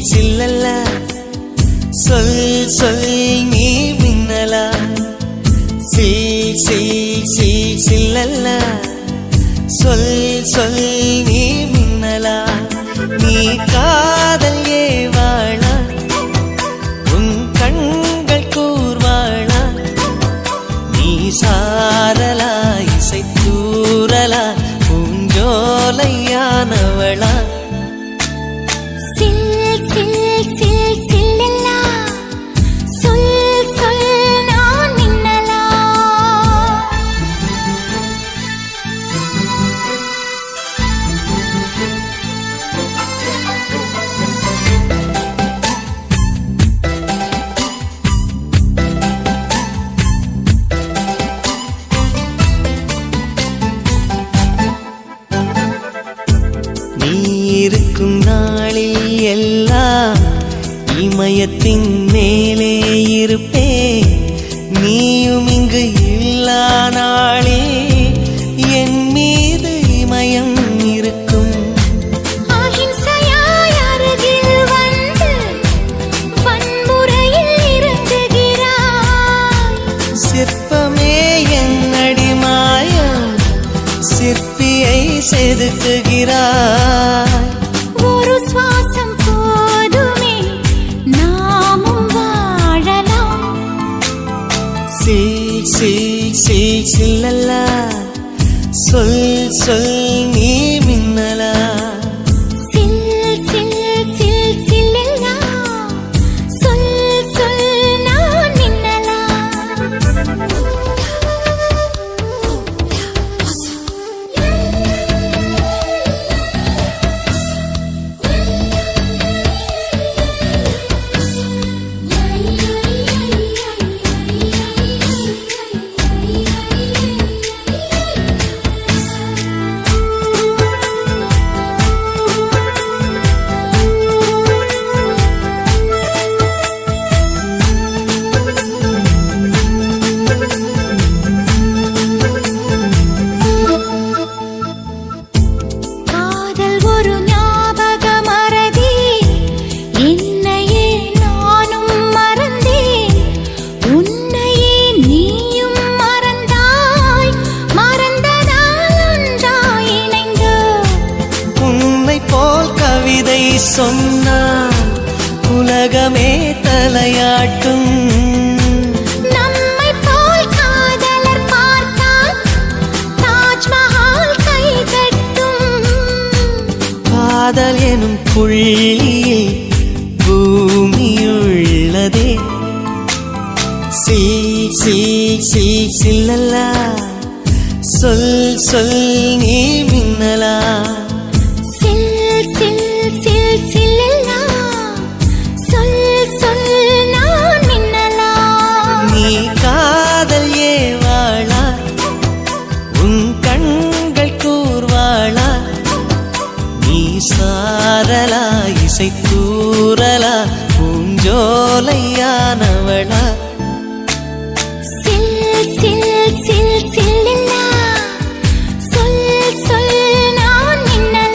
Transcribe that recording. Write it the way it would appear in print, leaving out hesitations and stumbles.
சில்லல்லா சொல் சொல் நீ மின்னலா சில்லல்லா சொல் சொல் நீ மின்னலா நீ காதல் ஏவாளா உன் கண்கள் கூர்வாளா நீ சாரலா இசை தூரலா பூஞ்சோலையானவளா இருக்கும் நாளில் எல்லாம் இமயத்தின் மேலே இருப்பே நீயும் இங்கு இல்லா நாளே என் மீது இமயம் இருக்கும் சிற்பமே என் அடிமாயம் சிற்பியை செதுக்குகிறாய் ஒரு சுவாசம் போதுமே நாமும் வாழலாம் சில்லல்லா சொல் சொல் நீ மின்னலா சொன்னால் உலகமே தலையாட்டும் நம்மை போல் காதலர் பார்த்தால் தாஜ்மஹால் கை தட்டும் காதல் எனும் புள்ளியில் பூமியுள்ளதே சில்லல்லா சொல் சொல் நீ மின்னலா நீ காதல் ஏவாளா உன் கண்கள் கூர்வாளா நீ சாரலா இசை தூரலா பூஞ்சோலையானவளா